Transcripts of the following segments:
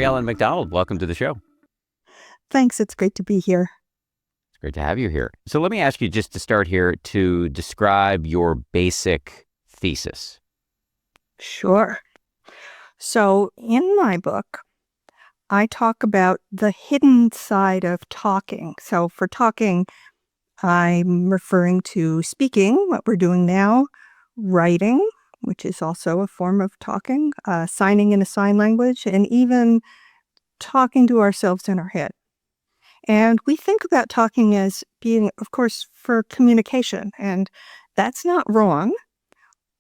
Maryellen MacDonald, welcome to the show. Thanks. It's great to be here. It's great to have you here. So let me ask you just to start here to describe your basic thesis. Sure. So in my book, I talk about the hidden side of talking. So for talking, I'm referring to speaking, what we're doing now, writing, which is also a form of talking, signing in a sign language, and even talking to ourselves in our head. And we think about talking as being, of course, for communication, and that's not wrong.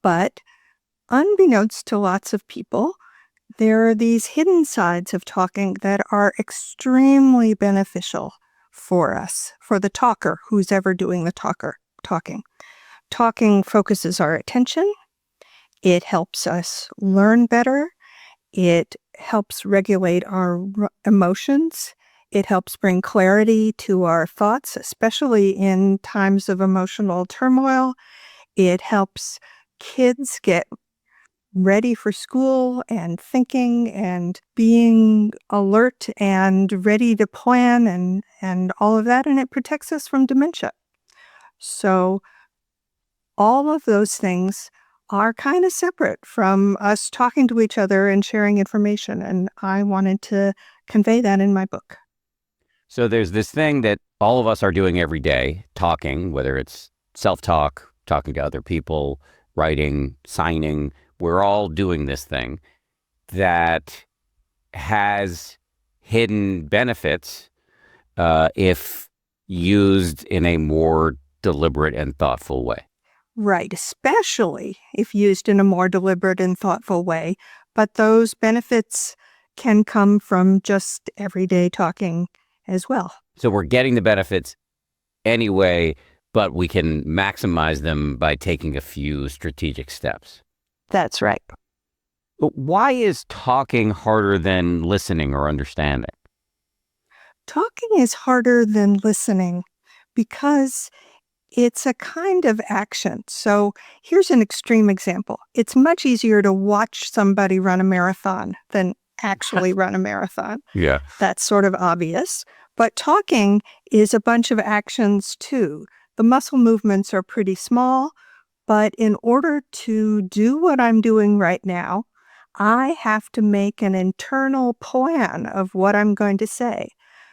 But unbeknownst to lots of people, there are these hidden sides of talking that are extremely beneficial for us, for the talker, who's ever doing the talking. Talking focuses our attention. It helps us learn better. It helps regulate our emotions. It helps bring clarity to our thoughts, especially in times of emotional turmoil. It helps kids get ready for school and thinking and being alert and ready to plan and all of that. And it protects us from dementia. So all of those things are kind of separate from us talking to each other and sharing information. And I wanted to convey that in my book. So there's this thing that all of us are doing every day, talking, whether it's self-talk, talking to other people, writing, signing. We're all doing this thing that has hidden benefits if used in a more deliberate and thoughtful way. Right, especially if used in a more deliberate and thoughtful way. But those benefits can come from just everyday talking as well. So we're getting the benefits anyway, but we can maximize them by taking a few strategic steps. That's right. But why is talking harder than listening or understanding? Talking is harder than listening because it's a kind of action. So here's an extreme example. It's much easier to watch somebody run a marathon than actually run a marathon. Yeah. That's sort of obvious. But talking is a bunch of actions too. The muscle movements are pretty small, but in order to do what I'm doing right now, I have to make an internal plan of what I'm going to say.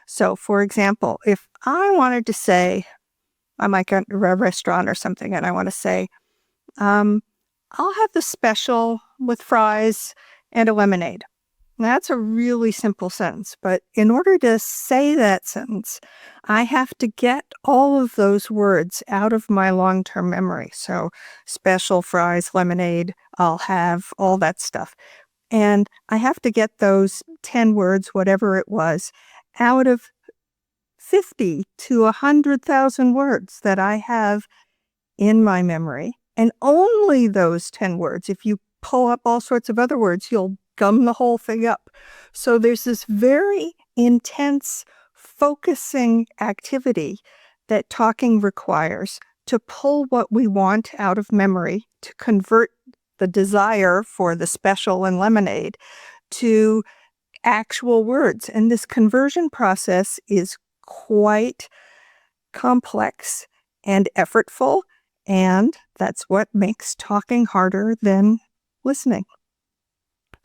So, for example, if I wanted to say, I might go to a restaurant or something, and I want to say, I'll have the special with fries and a lemonade. That's a really simple sentence, but in order to say that sentence, I have to get all of those words out of my long-term memory. So special fries, lemonade, I'll have all that stuff. And I have to get those 10 words, whatever it was, out of 50 to 100,000 words that I have in my memory. And only those 10 words. If you pull up all sorts of other words, you'll gum the whole thing up. So there's this very intense focusing activity that talking requires to pull what we want out of memory, to convert the desire for the special and lemonade to actual words. And this conversion process is quite complex and effortful, and that's what makes talking harder than listening.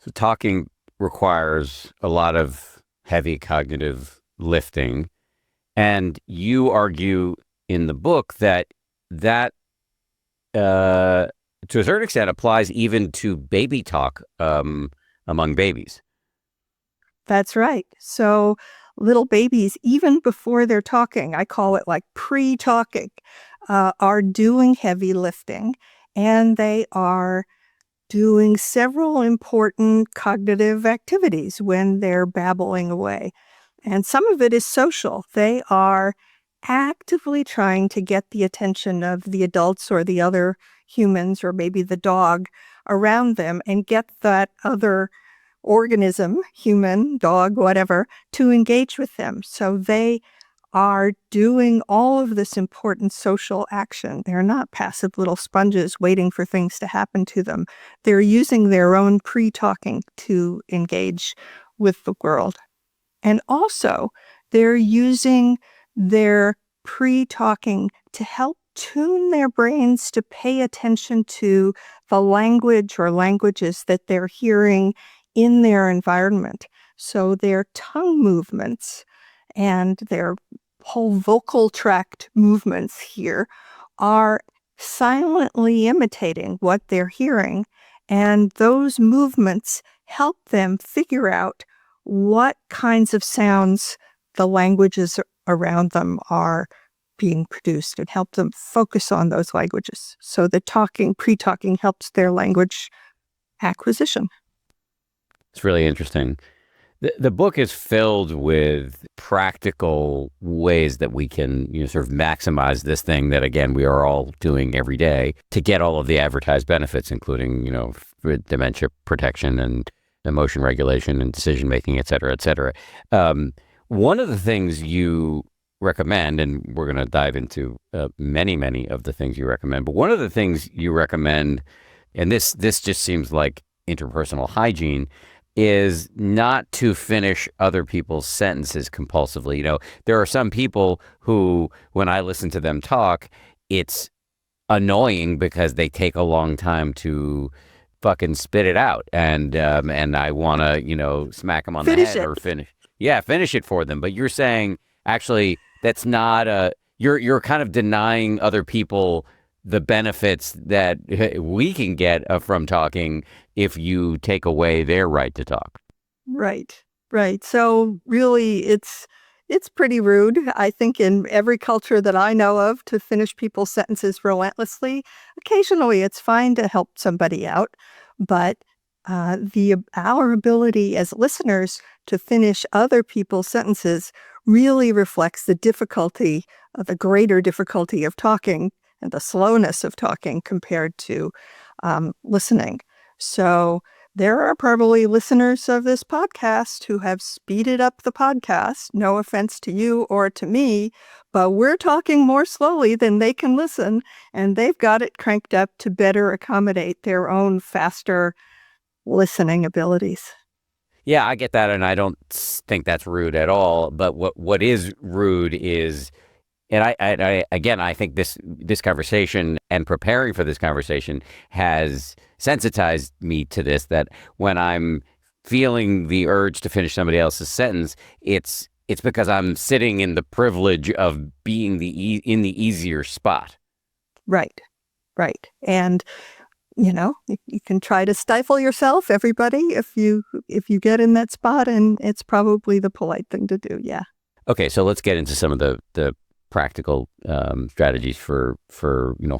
So talking requires a lot of heavy cognitive lifting. And you argue in the book that to a certain extent applies even to baby talk among babies. That's right. So little babies, even before they're talking, I call it like pre-talking, are doing heavy lifting, and they are doing several important cognitive activities when they're babbling away. And some of it is social. They are actively trying to get the attention of the adults or the other humans or maybe the dog around them and get that other organism, human, dog, whatever, to engage with them. So they are doing all of this important social action. They're not passive little sponges waiting for things to happen to them. They're using their own pre-talking to engage with the world. And also, they're using their pre-talking to help tune their brains to pay attention to the language or languages that they're hearing in their environment. So their tongue movements and their whole vocal tract movements here are silently imitating what they're hearing. And those movements help them figure out what kinds of sounds the languages around them are being produced and help them focus on those languages. So the pre-talking helps their language acquisition. It's really interesting. The book is filled with practical ways that we can, sort of maximize this thing that, again, we are all doing every day to get all of the advertised benefits, including, dementia protection and emotion regulation and decision making, et cetera, et cetera. One of the things you recommend, and we're going to dive into many, many of the things you recommend, but one of the things you recommend, and this just seems like interpersonal hygiene, is not to finish other people's sentences compulsively. There are some people who, when I listen to them talk, it's annoying because they take a long time to fucking spit it out, and I want to, smack them on the head or finish it for them. But you're saying actually that's not you're kind of denying other people the benefits that we can get from talking if you take away their right to talk. Right. So really, it's pretty rude, I think, in every culture that I know of, to finish people's sentences relentlessly. Occasionally, it's fine to help somebody out, but our ability as listeners to finish other people's sentences really reflects the greater difficulty of talking and the slowness of talking compared to listening. So there are probably listeners of this podcast who have speeded up the podcast, no offense to you or to me, but we're talking more slowly than they can listen, and they've got it cranked up to better accommodate their own faster listening abilities. Yeah, I get that, and I don't think that's rude at all. But what is rude is, and I think this conversation and preparing for this conversation has sensitized me to this, that when I'm feeling the urge to finish somebody else's sentence, it's because I'm sitting in the privilege of being in the easier spot. Right. And you can try to stifle yourself, everybody, if you get in that spot, and it's probably the polite thing to do. Yeah. Okay, so let's get into some of the practical strategies for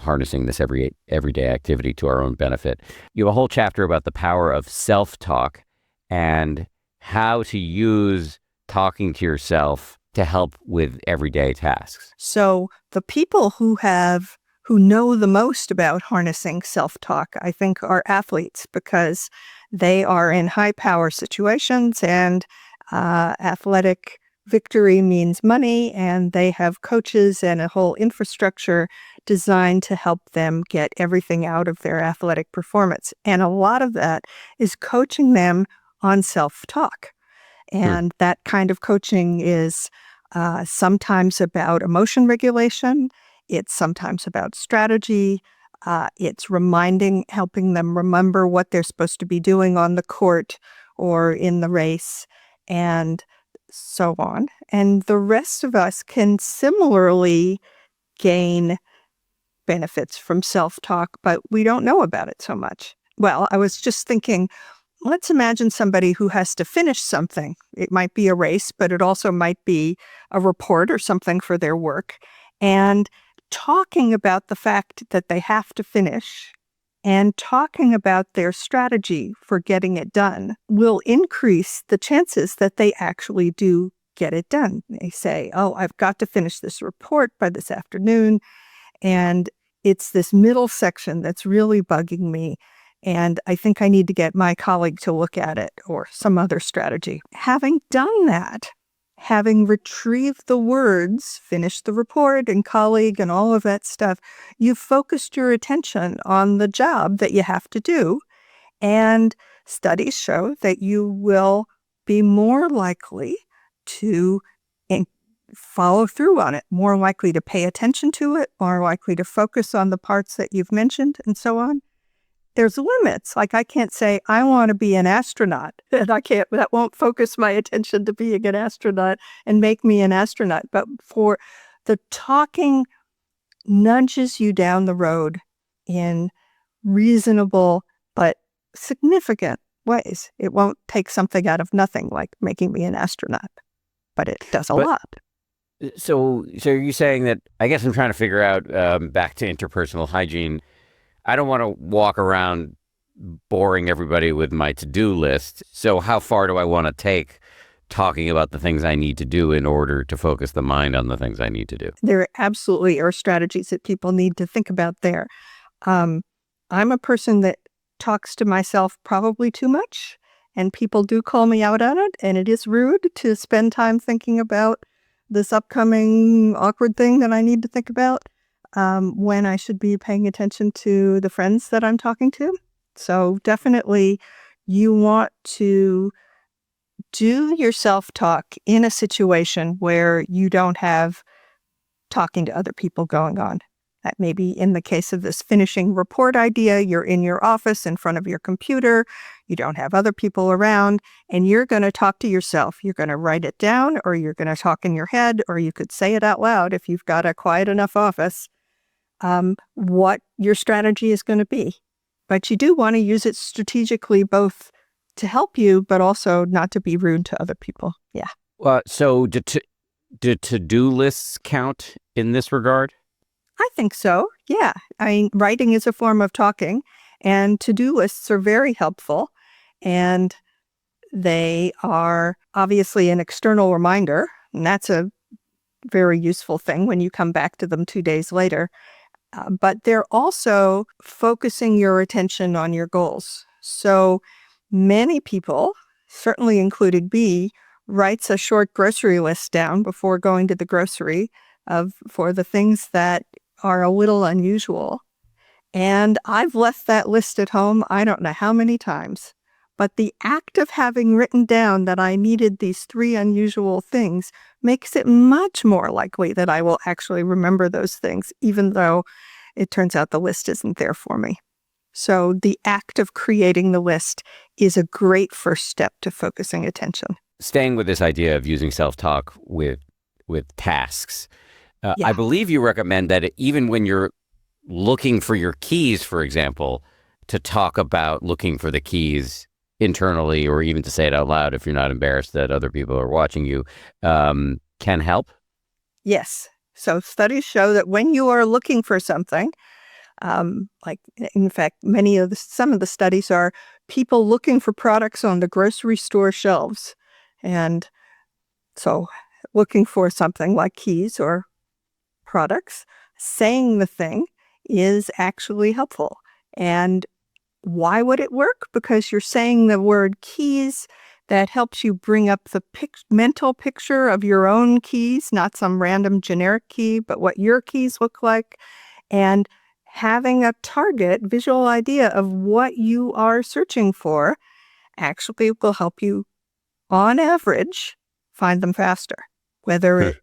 harnessing this everyday activity to our own benefit. You have a whole chapter about the power of self-talk and how to use talking to yourself to help with everyday tasks. So the people who know the most about harnessing self-talk, I think, are athletes, because they are in high-power situations, and athletic victory means money, and they have coaches and a whole infrastructure designed to help them get everything out of their athletic performance. And a lot of that is coaching them on self-talk. And that kind of coaching is sometimes about emotion regulation. It's sometimes about strategy. It's helping them remember what they're supposed to be doing on the court or in the race, and so on. And the rest of us can similarly gain benefits from self-talk, but we don't know about it so much. Well, I was just thinking, let's imagine somebody who has to finish something. It might be a race, but it also might be a report or something for their work. And talking about the fact that they have to finish and talking about their strategy for getting it done will increase the chances that they actually do get it done. They say, oh, I've got to finish this report by this afternoon, and it's this middle section that's really bugging me, and I think I need to get my colleague to look at it, or some other strategy. Having done that, having retrieved the words, finished the report and colleague and all of that stuff, you've focused your attention on the job that you have to do. And studies show that you will be more likely to follow through on it, more likely to pay attention to it, more likely to focus on the parts that you've mentioned, and so on. There's limits. Like, I can't say, I want to be an astronaut. And that won't focus my attention to being an astronaut and make me an astronaut. But for the talking nudges you down the road in reasonable but significant ways. It won't take something out of nothing like making me an astronaut, but it does a lot. So you're saying that, I guess I'm trying to figure out, back to interpersonal hygiene, I don't want to walk around boring everybody with my to-do list. So how far do I want to take talking about the things I need to do in order to focus the mind on the things I need to do? There absolutely are strategies that people need to think about there. I'm a person that talks to myself probably too much, and people do call me out on it, and it is rude to spend time thinking about this upcoming awkward thing that I need to think about. When I should be paying attention to the friends that I'm talking to. So definitely you want to do your self-talk in a situation where you don't have talking to other people going on. That may be in the case of this finishing report idea, you're in your office in front of your computer, you don't have other people around, and you're going to talk to yourself. You're going to write it down, or you're going to talk in your head, or you could say it out loud if you've got a quiet enough office. What your strategy is going to be. But you do want to use it strategically, both to help you, but also not to be rude to other people. Yeah. So do to-do lists count in this regard? I think so. Yeah. I mean, writing is a form of talking, and to-do lists are very helpful. And they are obviously an external reminder, and that's a very useful thing when you come back to them 2 days later. But they're also focusing your attention on your goals. So many people, certainly included me, writes a short grocery list down before going to the grocery for the things that are a little unusual. And I've left that list at home I don't know how many times. But the act of having written down that I needed these 3 unusual things makes it much more likely that I will actually remember those things, even though it turns out the list isn't there for me. So the act of creating the list is a great first step to focusing attention. Staying with this idea of using self-talk with tasks, Yeah. I believe you recommend that even when you're looking for your keys, for example, to talk about looking for the keys internally, or even to say it out loud if you're not embarrassed that other people are watching you, can help? Yes. So studies show that when you are looking for something, like in fact, some of the studies are people looking for products on the grocery store shelves. And so looking for something like keys or products, saying the thing is actually helpful. And why would it work? Because you're saying the word keys. That helps you bring up the mental picture of your own keys, not some random generic key, but what your keys look like. And having a visual idea of what you are searching for actually will help you, on average, find them faster. Whether it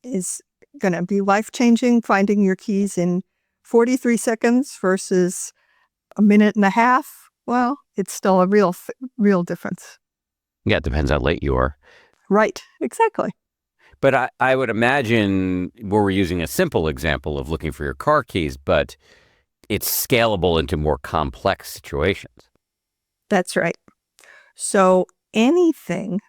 is going to be life-changing, finding your keys in 43 seconds versus a minute and a half, well, it's still a real difference. Yeah, it depends how late you are. Right, exactly. But I would imagine we're using a simple example of looking for your car keys, but it's scalable into more complex situations. That's right. So anything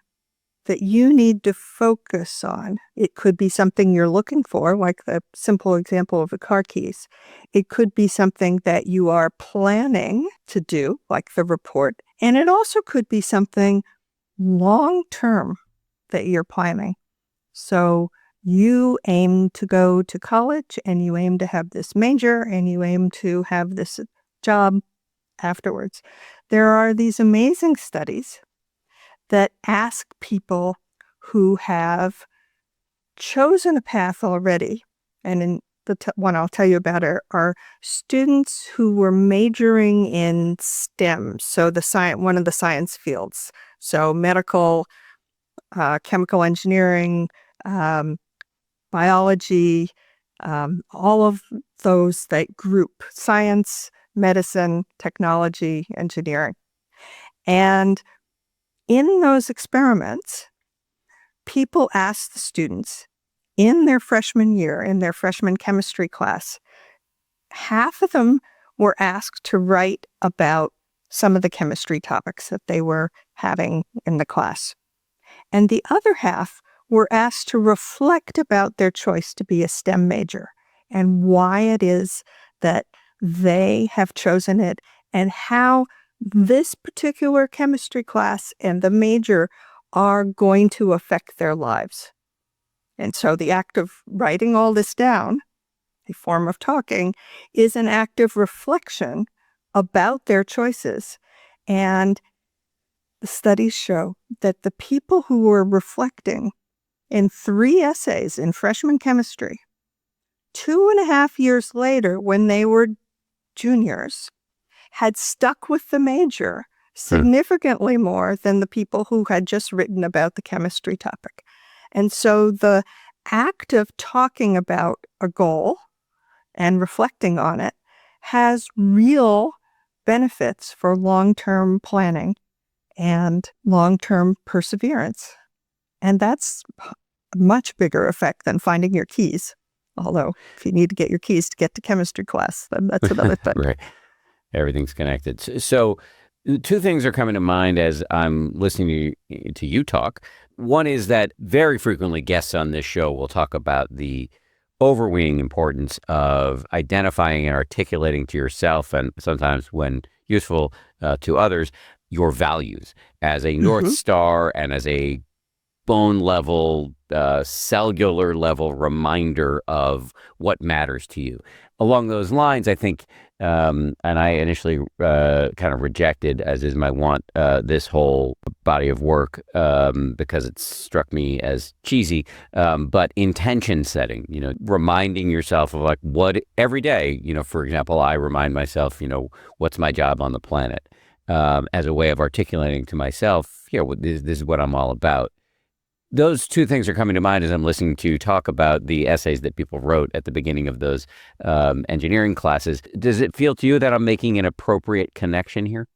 that you need to focus on, it could be something you're looking for, like the simple example of the car keys. It could be something that you are planning to do, like the report. And it also could be something long-term that you're planning. So you aim to go to college, and you aim to have this major, and you aim to have this job afterwards. There are these amazing studies that ask people who have chosen a path already, and one I'll tell you about are students who were majoring in STEM, so one of the science fields, so medical, chemical engineering, biology, all of those that group: science, medicine, technology, engineering. And in those experiments, people asked the students in their freshman year, in their freshman chemistry class, half of them were asked to write about some of the chemistry topics that they were having in the class. And the other half were asked to reflect about their choice to be a STEM major and why it is that they have chosen it and how this particular chemistry class and the major are going to affect their lives. And so the act of writing all this down, a form of talking, is an act of reflection about their choices. And the studies show that the people who were reflecting in 3 essays in freshman chemistry, 2.5 years later, when they were juniors, had stuck with the major significantly more than the people who had just written about the chemistry topic. And so the act of talking about a goal and reflecting on it has real benefits for long-term planning and long-term perseverance. And that's a much bigger effect than finding your keys. Although, if you need to get your keys to get to chemistry class, then that's another thing. Right. Everything's connected. So 2 things are coming to mind as I'm listening to you talk. One is that very frequently guests on this show will talk about the overweening importance of identifying and articulating to yourself, and sometimes when useful to others, your values as a North Star and as a bone level, cellular level reminder of what matters to you. Along those lines, I think, and I initially kind of rejected, as is my want, this whole body of work because it struck me as cheesy, but intention setting, reminding yourself of like what every day, for example, I remind myself, what's my job on the planet, as a way of articulating to myself, this is what I'm all about. Those 2 things are coming to mind as I'm listening to you talk about the essays that people wrote at the beginning of those engineering classes. Does it feel to you that I'm making an appropriate connection here?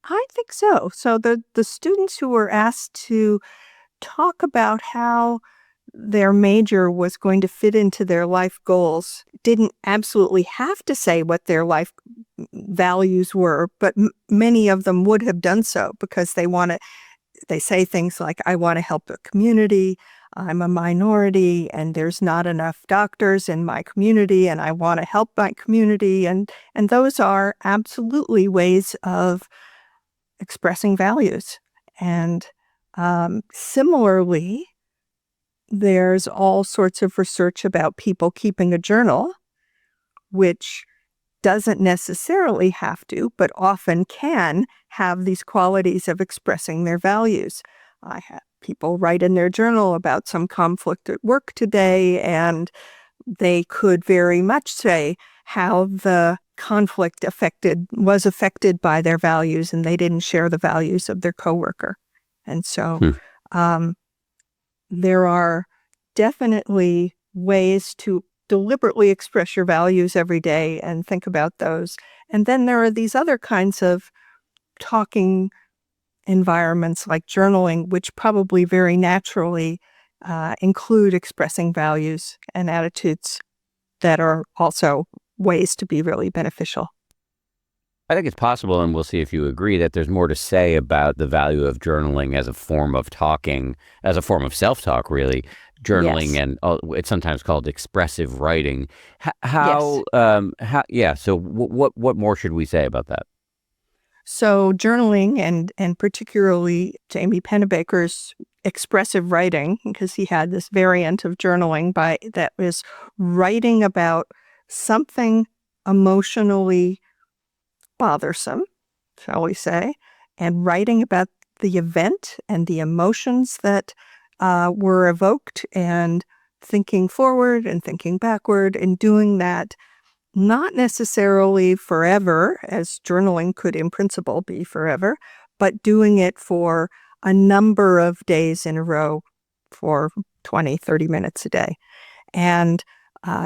I think so. So the students who were asked to talk about how their major was going to fit into their life goals didn't absolutely have to say what their life values were, but many of them would have done so because they say things like, I want to help the community, I'm a minority, and there's not enough doctors in my community, and I want to help my community. And those are absolutely ways of expressing values. And similarly, there's all sorts of research about people keeping a journal, which doesn't necessarily have to, but often can have these qualities of expressing their values. I have people write in their journal about some conflict at work today, and they could very much say how the conflict was affected by their values, and they didn't share the values of their coworker. And so there are definitely ways to deliberately express your values every day and think about those. And then there are these other kinds of talking environments like journaling, which probably very naturally include expressing values and attitudes that are also ways to be really beneficial. I think it's possible, and we'll see if you agree, that there's more to say about the value of journaling as a form of talking, as a form of self-talk, really. Journaling, Yes. and it's sometimes called expressive writing. Yes. So what more should we say about that? So journaling and particularly Jamie Pennebaker's expressive writing, because he had this variant of journaling that was writing about something emotionally bothersome, shall we say, and writing about the event and the emotions that were evoked, and thinking forward and thinking backward and doing that not necessarily forever, as journaling could in principle be forever, but doing it for a number of days in a row for 20, 30 minutes a day. And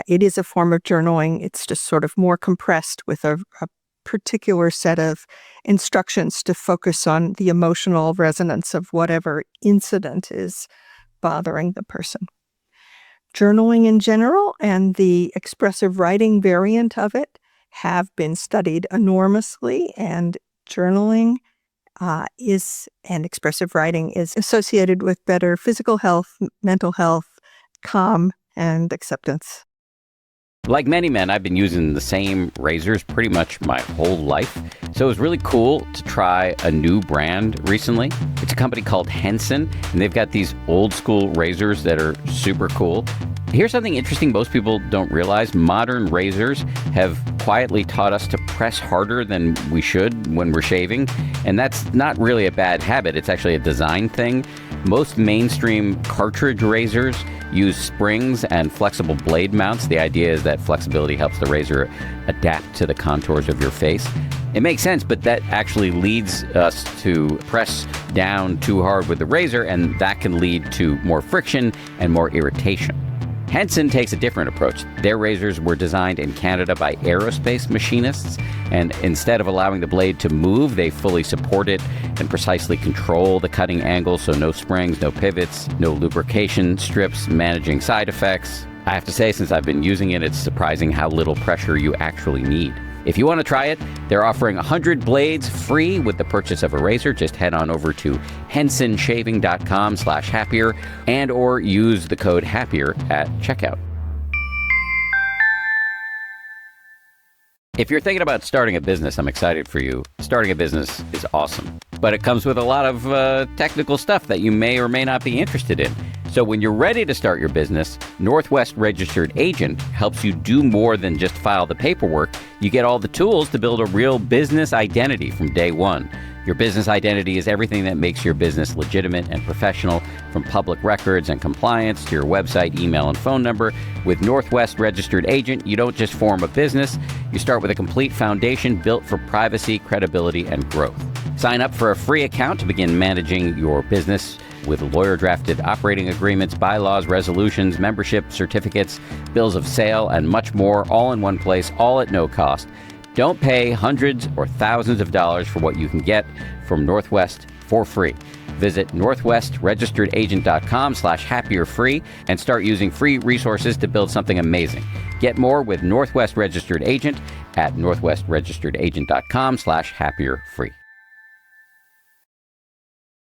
it is a form of journaling. It's just sort of more compressed with a particular set of instructions to focus on the emotional resonance of whatever incident is bothering the person. Journaling in general and the expressive writing variant of it have been studied enormously, and journaling and expressive writing is associated with better physical health, mental health, calm, and acceptance. Like many men, I've been using the same razors pretty much my whole life. So it was really cool to try a new brand recently. It's a company called Henson, and they've got these old school razors that are super cool. Here's something interesting most people don't realize. Modern razors have quietly taught us to press harder than we should when we're shaving. And that's not really a bad habit. It's actually a design thing. Most mainstream cartridge razors use springs and flexible blade mounts. The idea is that flexibility helps the razor adapt to the contours of your face. It makes sense, but that actually leads us to press down too hard with the razor, and that can lead to more friction and more irritation. Henson takes a different approach. Their razors were designed in Canada by aerospace machinists, and instead of allowing the blade to move, they fully support it and precisely control the cutting angle, so no springs, no pivots, no lubrication strips, managing side effects. I have to say, since I've been using it, it's surprising how little pressure you actually need. If you want to try it, they're offering 100 blades free with the purchase of a razor. Just head on over to hensonshaving.com/happier and or use the code happier at checkout. If you're thinking about starting a business, I'm excited for you. Starting a business is awesome, but it comes with a lot of technical stuff that you may or may not be interested in. So when you're ready to start your business, Northwest Registered Agent helps you do more than just file the paperwork. You get all the tools to build a real business identity from day one. Your business identity is everything that makes your business legitimate and professional, from public records and compliance to your website, email, and phone number. With Northwest Registered Agent, you don't just form a business. You start with a complete foundation built for privacy, credibility, and growth. Sign up for a free account to begin managing your business with lawyer-drafted operating agreements, bylaws, resolutions, membership certificates, bills of sale, and much more, all in one place, all at no cost. Don't pay hundreds or thousands of dollars for what you can get from Northwest for free. Visit northwestregisteredagent.com/happierfree and start using free resources to build something amazing. Get more with Northwest Registered Agent at northwestregisteredagent.com/happierfree.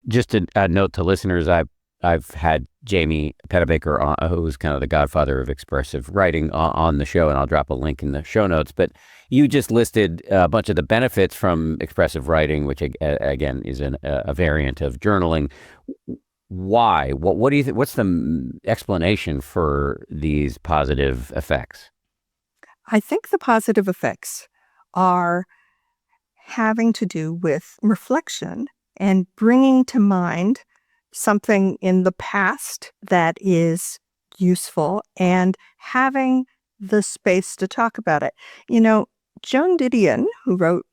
Just a note to listeners, I've had Jamie Pennebaker on, who's kind of the godfather of expressive writing, on the show, and I'll drop a link in the show notes. But you just listed a bunch of the benefits from expressive writing, which again is a variant of journaling. Why? What do you think? What's the explanation for these positive effects? I think the positive effects are having to do with reflection and bringing to mind something in the past that is useful and having the space to talk about it. You know, Joan Didion, who wrote,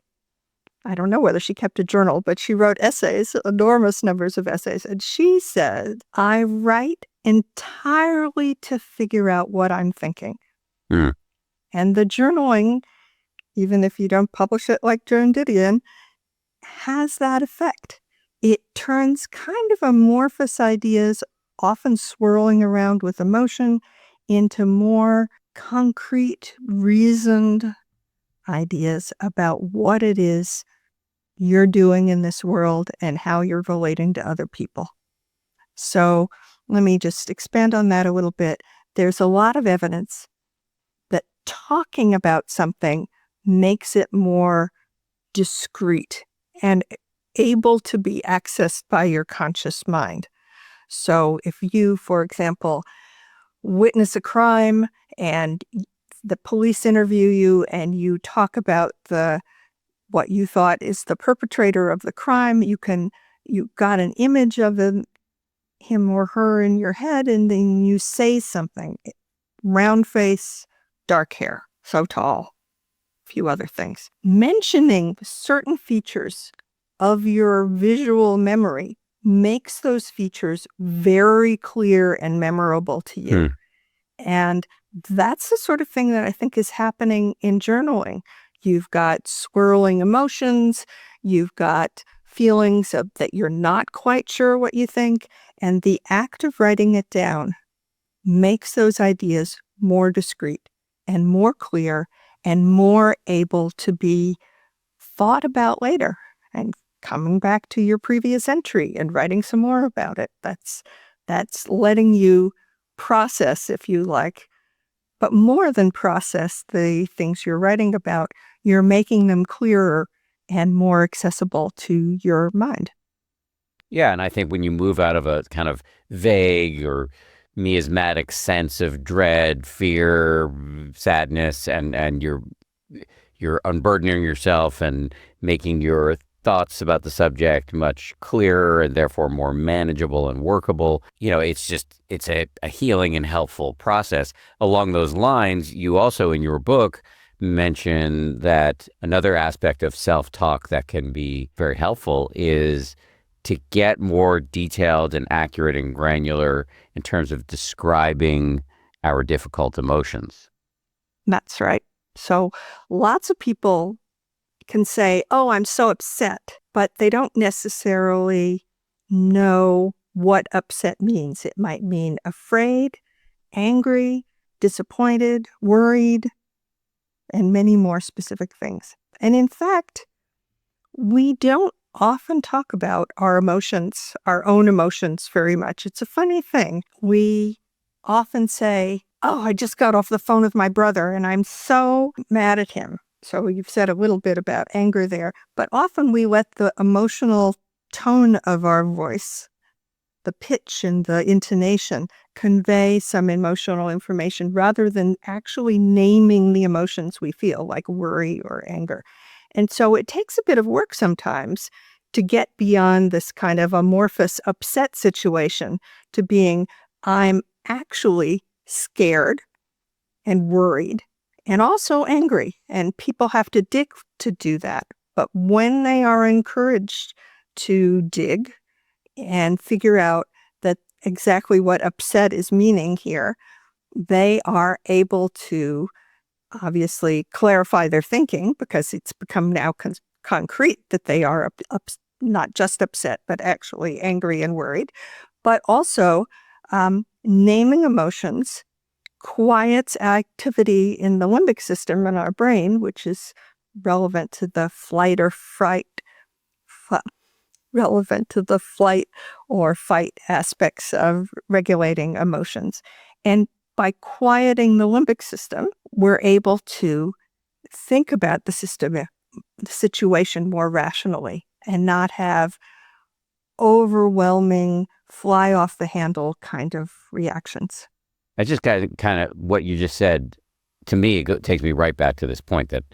I don't know whether she kept a journal, but she wrote essays, enormous numbers of essays. And she said, I write entirely to figure out what I'm thinking. Mm. And the journaling, even if you don't publish it like Joan Didion, has that effect. It turns kind of amorphous ideas, often swirling around with emotion, into more concrete, reasoned ideas about what it is you're doing in this world and how you're relating to other people. So let me just expand on that a little bit. There's a lot of evidence that talking about something makes it more discrete and able to be accessed by your conscious mind. So if you, for example, witness a crime and the police interview you and you talk about what you thought is the perpetrator of the crime, you got an image of them him or her in your head, and then you say something. Round face, dark hair, so tall, a few other things. Mentioning certain features of your visual memory makes those features very clear and memorable to you. And that's the sort of thing that I think is happening in journaling. You've got swirling emotions, you've got feelings that you're not quite sure what you think, and the act of writing it down makes those ideas more discrete and more clear and more able to be thought about later and coming back to your previous entry and writing some more about it. That's letting you process, if you like, but more than process the things you're writing about, you're making them clearer and more accessible to your mind. Yeah, and I think when you move out of a kind of vague or miasmatic sense of dread, fear, sadness, and you're unburdening yourself and making your thoughts about the subject much clearer and therefore more manageable and workable. It's a healing and helpful process. Along those lines, you also in your book mention that another aspect of self-talk that can be very helpful is to get more detailed and accurate and granular in terms of describing our difficult emotions. That's right. So lots of people can say, oh, I'm so upset, but they don't necessarily know what upset means. It might mean afraid, angry, disappointed, worried, and many more specific things. And in fact, we don't often talk about our emotions, our own emotions very much. It's a funny thing. We often say, oh, I just got off the phone with my brother and I'm so mad at him. So you've said a little bit about anger there, but often we let the emotional tone of our voice, the pitch and the intonation, convey some emotional information rather than actually naming the emotions we feel, like worry or anger. And so it takes a bit of work sometimes to get beyond this kind of amorphous upset situation to being, I'm actually scared and worried and also angry. And people have to dig to do that. But when they are encouraged to dig and figure out that exactly what upset is meaning here, they are able to obviously clarify their thinking because it's become now concrete that they are not just upset, but actually angry and worried. But also naming emotions quiets activity in the limbic system in our brain, which is relevant to the flight or fight aspects of regulating emotions. And by quieting the limbic system, we're able to think about the situation more rationally and not have overwhelming, fly off the handle kind of reactions. I just kind of what you just said to me, it takes me right back to this point that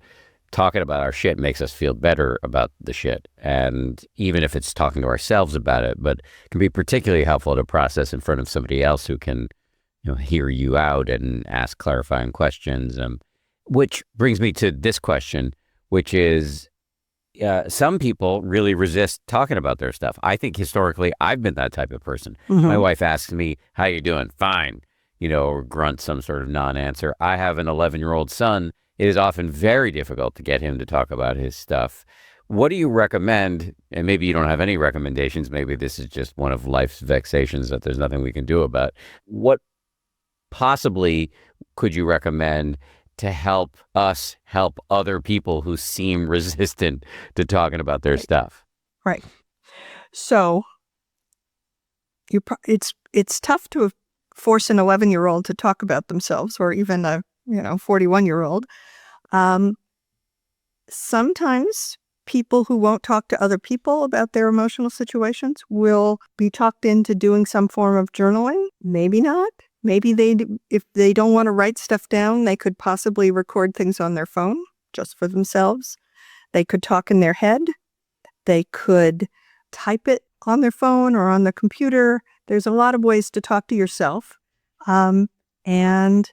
talking about our shit makes us feel better about the shit. And even if it's talking to ourselves about it, but it can be particularly helpful to process in front of somebody else who can, hear you out and ask clarifying questions. Which brings me to this question, which is, some people really resist talking about their stuff. I think historically I've been that type of person. Mm-hmm. My wife asks me, how you doing? Fine. Or grunt some sort of non-answer. I have an 11-year-old son. It is often very difficult to get him to talk about his stuff. What do you recommend? And maybe you don't have any recommendations. Maybe this is just one of life's vexations that there's nothing we can do about. What possibly could you recommend to help us help other people who seem resistant to talking about their stuff? Right. So it's tough to force an 11-year-old to talk about themselves, or even a 41-year-old. Sometimes people who won't talk to other people about their emotional situations will be talked into doing some form of journaling. Maybe not. Maybe if they don't want to write stuff down, they could possibly record things on their phone just for themselves. They could talk in their head. They could type it on their phone or on the computer There's a lot of ways to talk to yourself. And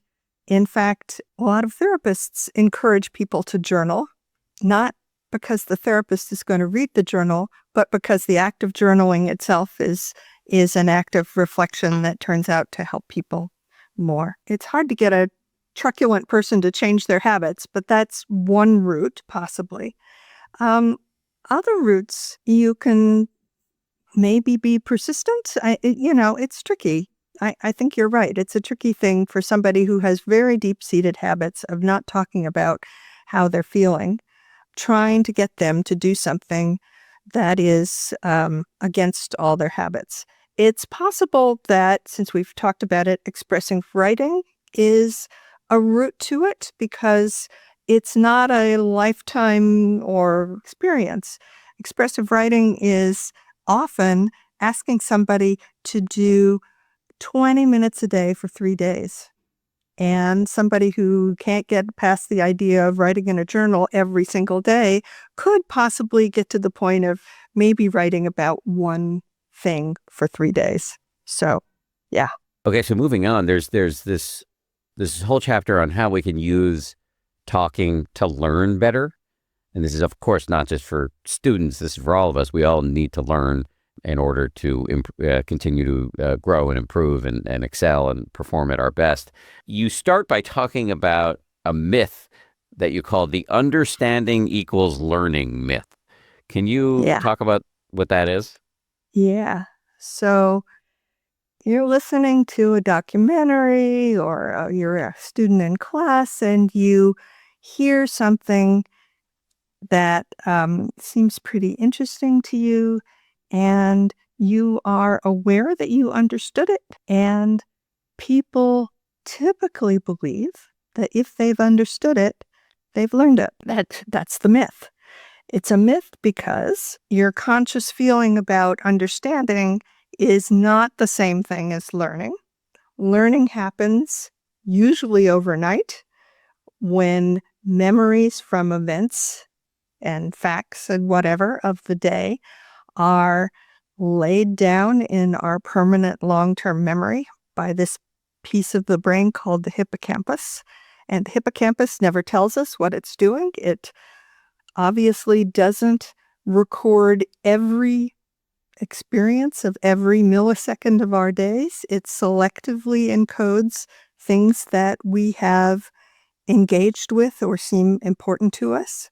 in fact, a lot of therapists encourage people to journal, not because the therapist is going to read the journal, but because the act of journaling itself is an act of reflection that turns out to help people more. It's hard to get a truculent person to change their habits, but that's one route, possibly. Other routes, you can maybe be persistent. It's tricky. I think you're right. It's a tricky thing for somebody who has very deep-seated habits of not talking about how they're feeling, trying to get them to do something that is against all their habits. It's possible that, since we've talked about it, expressing writing is a route to it because it's not a lifetime or experience. Expressive writing is often asking somebody to do 20 minutes a day for 3 days. And somebody who can't get past the idea of writing in a journal every single day could possibly get to the point of maybe writing about one thing for 3 days. So, yeah. Okay, so moving on, there's this whole chapter on how we can use talking to learn better. And this is, of course, not just for students. This is for all of us. We all need to learn in order to continue to grow and improve and excel and perform at our best. You start by talking about a myth that you call the understanding equals learning myth. Can you talk about what that is? Yeah. So you're listening to a documentary or you're a student in class and you hear something that seems pretty interesting to you, and you are aware that you understood it. And people typically believe that if they've understood it, they've learned it. That's the myth. It's a myth because your conscious feeling about understanding is not the same thing as learning. Learning happens usually overnight when memories from events and facts and whatever of the day are laid down in our permanent long-term memory by this piece of the brain called the hippocampus. And the hippocampus never tells us what it's doing. It obviously doesn't record every experience of every millisecond of our days. It selectively encodes things that we have engaged with or seem important to us.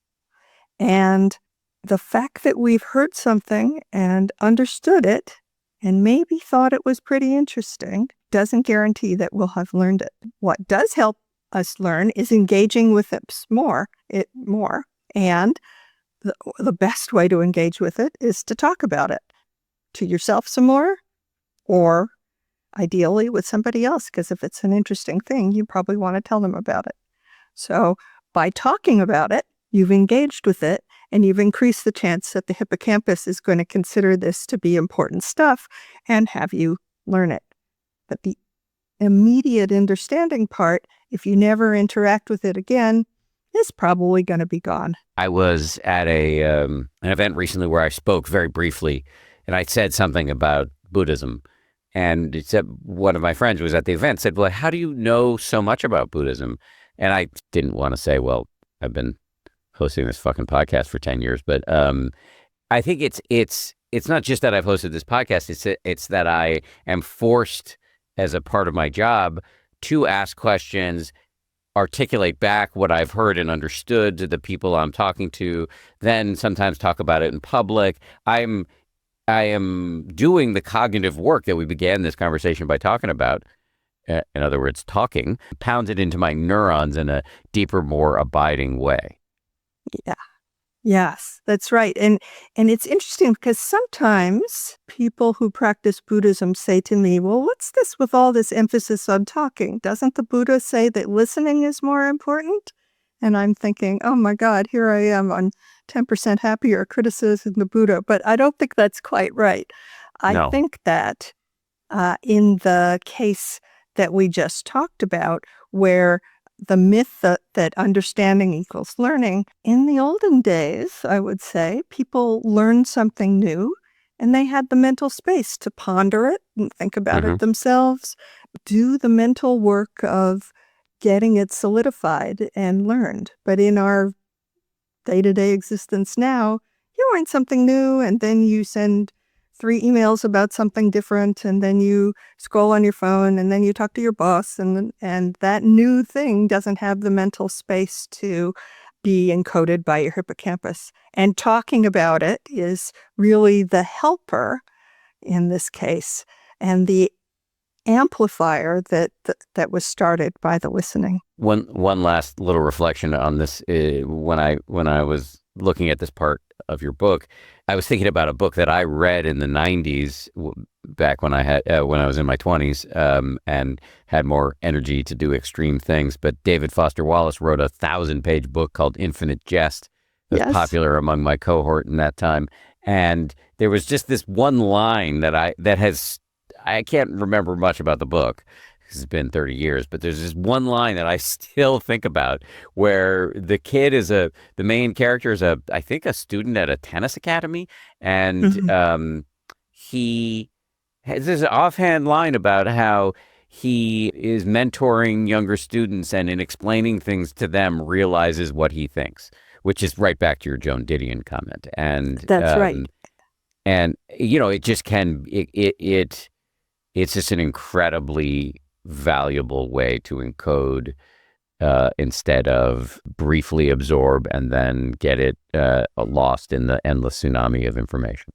And the fact that we've heard something and understood it and maybe thought it was pretty interesting doesn't guarantee that we'll have learned it. What does help us learn is engaging with it more. And the best way to engage with it is to talk about it to yourself some more, or ideally with somebody else, because if it's an interesting thing, you probably want to tell them about it. So by talking about it, you've engaged with it, and you've increased the chance that the hippocampus is going to consider this to be important stuff and have you learn it. But the immediate understanding part, if you never interact with it again, is probably going to be gone. I was at an event recently where I spoke very briefly, and I said something about Buddhism. And it said, one of my friends was at the event, said, well, how do you know so much about Buddhism? And I didn't want to say, well, I've been hosting this fucking podcast for 10 years. But I think it's not just that I've hosted this podcast. It's that I am forced as a part of my job to ask questions, articulate back what I've heard and understood to the people I'm talking to, then sometimes talk about it in public. I am doing the cognitive work that we began this conversation by talking about. In other words, talking, pounded into my neurons in a deeper, more abiding way. Yeah. Yes, that's right. And it's interesting because sometimes people who practice Buddhism say to me, well, what's this with all this emphasis on talking? Doesn't the Buddha say that listening is more important? And I'm thinking, oh my God, here I am on 10% happier criticizing the Buddha. But I don't think that's quite right. No. I think that in the case that we just talked about, where the myth that understanding equals learning, in the olden days, I would say, people learned something new and they had the mental space to ponder it and think about Mm-hmm. it themselves, do the mental work of getting it solidified and learned. But in our day-to-day existence now, you learn something new, and then you send 3 emails about something different, and then you scroll on your phone, and then you talk to your boss, and that new thing doesn't have the mental space to be encoded by your hippocampus. And talking about it is really the helper in this case, and the amplifier that was started by the listening. One last little reflection on this. When I was looking at this part of your book, I was thinking about a book that I read in the 90s, back when I was in my 20s, and had more energy to do extreme things. But David Foster Wallace wrote a 1,000-page book called Infinite Jest. That was popular among my cohort in that time. And there was just this one line I can't remember much about the book. It's been 30 years, but there's this one line that I still think about, where the main character is I think a student at a tennis academy, and he has this offhand line about how he is mentoring younger students, and in explaining things to them realizes what he thinks, which is right back to your Joan Didion comment. And that's right. And it just it's just an incredibly valuable way to encode, instead of briefly absorb and then get it lost in the endless tsunami of information.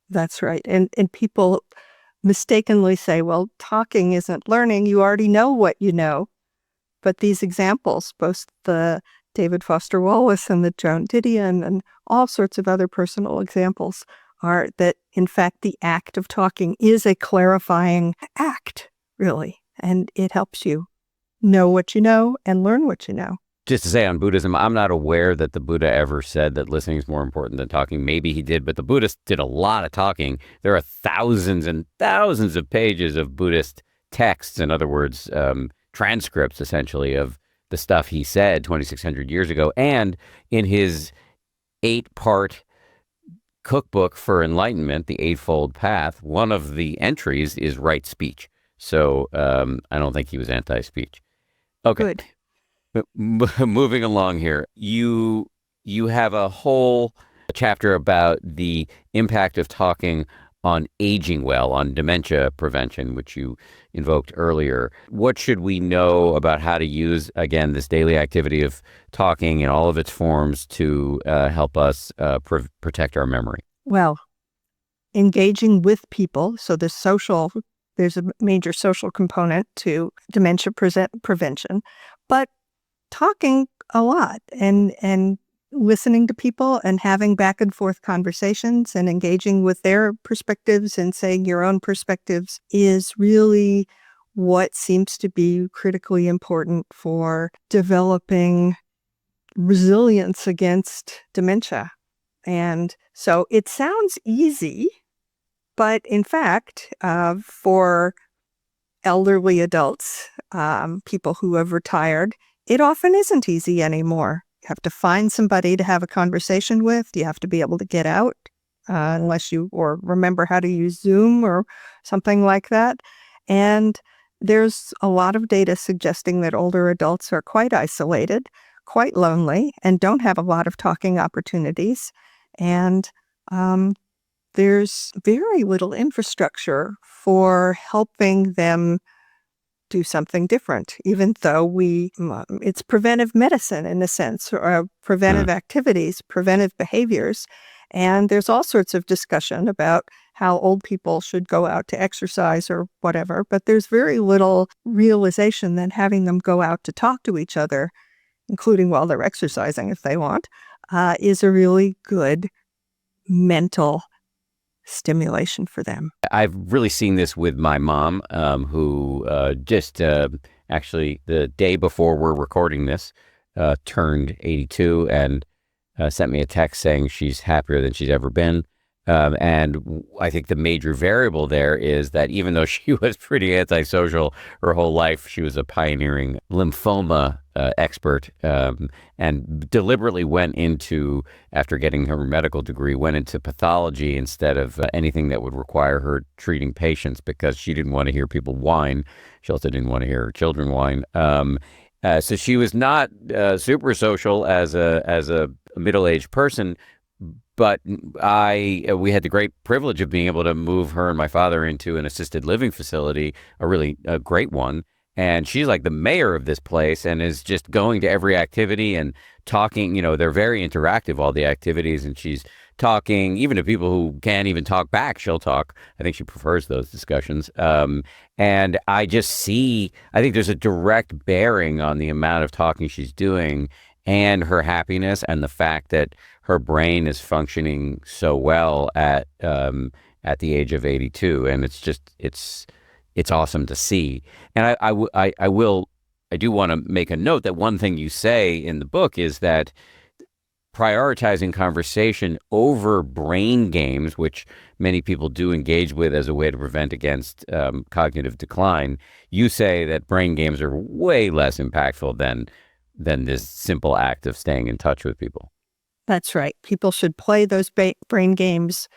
That's right. And people mistakenly say, well, talking isn't learning. You already know what you know. But these examples, both the David Foster Wallace and the Joan Didion and all sorts of other personal examples, are that, in fact, the act of talking is a clarifying act, really. And it helps you know what you know and learn what you know. Just to say, on Buddhism, I'm not aware that the Buddha ever said that listening is more important than talking. Maybe he did, but the Buddhists did a lot of talking. There are thousands and thousands of pages of Buddhist texts, in other words, transcripts, essentially, of the stuff he said 2,600 years ago. And in his 8-part cookbook for enlightenment, The Eightfold Path, one of the entries is right speech. So I don't think he was anti-speech. Okay. Good. Moving along here, you have a whole chapter about the impact of talking on aging well, on dementia prevention, which you invoked earlier. What should we know about how to use, again, this daily activity of talking in all of its forms to help us protect our memory? Well, engaging with people. So there's a major social component to dementia prevention, but talking a lot and listening to people and having back and forth conversations and engaging with their perspectives and saying your own perspectives is really what seems to be critically important for developing resilience against dementia. And so it sounds easy, but in fact, for elderly adults, people who have retired, it often isn't easy anymore. You have to find somebody to have a conversation with. You have to be able to get out, or remember how to use Zoom or something like that. And there's a lot of data suggesting that older adults are quite isolated, quite lonely, and don't have a lot of talking opportunities. And there's very little infrastructure for helping them do something different, even though it's preventive medicine in a sense, or preventive activities, preventive behaviors. And there's all sorts of discussion about how old people should go out to exercise or whatever, but there's very little realization that having them go out to talk to each other, including while they're exercising if they want, is a really good mental stimulation for them. I've really seen this with my mom, who just actually the day before we're recording this, turned 82 and sent me a text saying she's happier than she's ever been. I think the major variable there is that even though she was pretty antisocial her whole life, she was a pioneering lymphoma expert, and deliberately went into, after getting her medical degree, went into pathology instead of anything that would require her treating patients, because she didn't want to hear people whine. She also didn't want to hear her children whine. So she was not super social as a middle-aged person, but we had the great privilege of being able to move her and my father into an assisted living facility, a really great one. And she's like the mayor of this place and is just going to every activity and talking. They're very interactive, all the activities, and she's talking even to people who can't even talk back. She'll talk. I think she prefers those discussions. And I think there's a direct bearing on the amount of talking she's doing and her happiness, and the fact that her brain is functioning so well at the age of 82. And it's awesome to see. And I do want to make a note that one thing you say in the book is that prioritizing conversation over brain games, which many people do engage with as a way to prevent against cognitive decline, you say that brain games are way less impactful than this simple act of staying in touch with people. That's right. People should play those brain games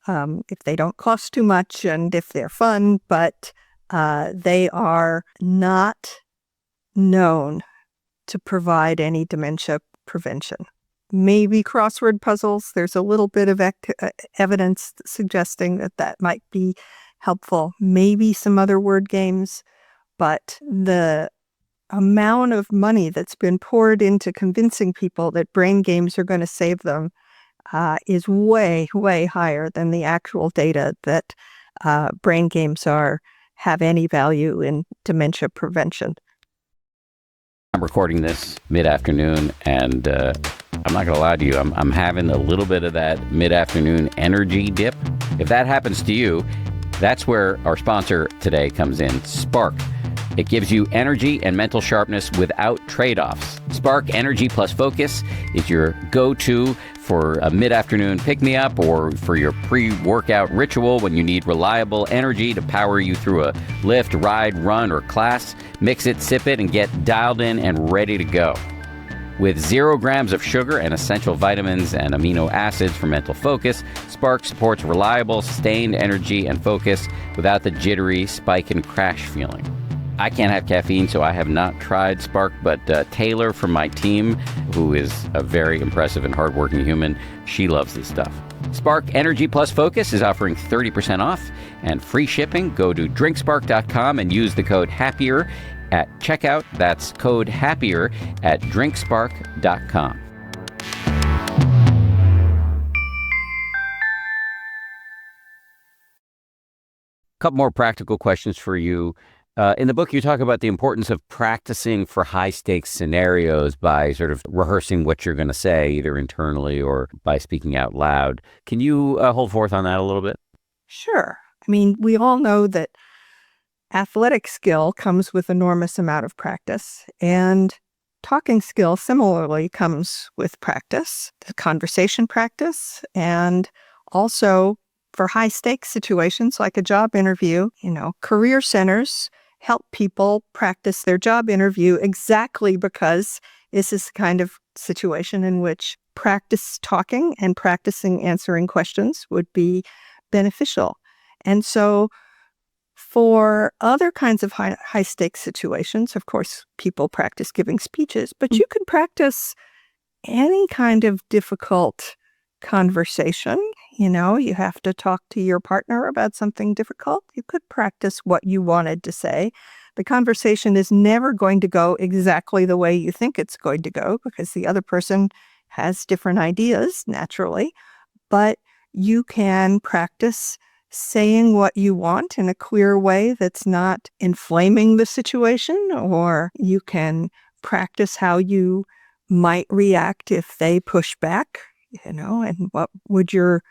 if they don't cost too much and if they're fun, but they are not known to provide any dementia prevention. Maybe crossword puzzles. There's a little bit of evidence suggesting that might be helpful. Maybe some other word games, but the amount of money that's been poured into convincing people that brain games are going to save them is way, way higher than the actual data that brain games have any value in dementia prevention. I'm recording this mid-afternoon, and I'm not going to lie to you, I'm having a little bit of that mid-afternoon energy dip. If that happens to you, that's where our sponsor today comes in, Spark. It gives you energy and mental sharpness without trade-offs. Spark Energy Plus Focus is your go-to for a mid-afternoon pick-me-up or for your pre-workout ritual when you need reliable energy to power you through a lift, ride, run, or class. Mix it, sip it, and get dialed in and ready to go. With 0 grams of sugar and essential vitamins and amino acids for mental focus, Spark supports reliable, sustained energy and focus without the jittery spike and crash feeling. I can't have caffeine, so I have not tried Spark, but Taylor from my team, who is a very impressive and hardworking human, she loves this stuff. Spark Energy Plus Focus is offering 30% off and free shipping. Go to drinkspark.com and use the code HAPPIER at checkout. That's code HAPPIER at drinkspark.com. Couple more practical questions for you. In the book, you talk about the importance of practicing for high-stakes scenarios by sort of rehearsing what you're going to say, either internally or by speaking out loud. Can you hold forth on that a little bit? Sure. I mean, we all know that athletic skill comes with enormous amount of practice, and talking skill similarly comes with practice, the conversation practice, and also for high-stakes situations like a job interview, career centers help people practice their job interview exactly because this is the kind of situation in which practice talking and practicing answering questions would be beneficial. And so for other kinds of high-stakes situations, of course, people practice giving speeches, but you can practice any kind of difficult conversation. You have to talk to your partner about something difficult. You could practice what you wanted to say. The conversation is never going to go exactly the way you think it's going to go because the other person has different ideas, naturally. But you can practice saying what you want in a clear way that's not inflaming the situation, or you can practice how you might react if they push back, and what would your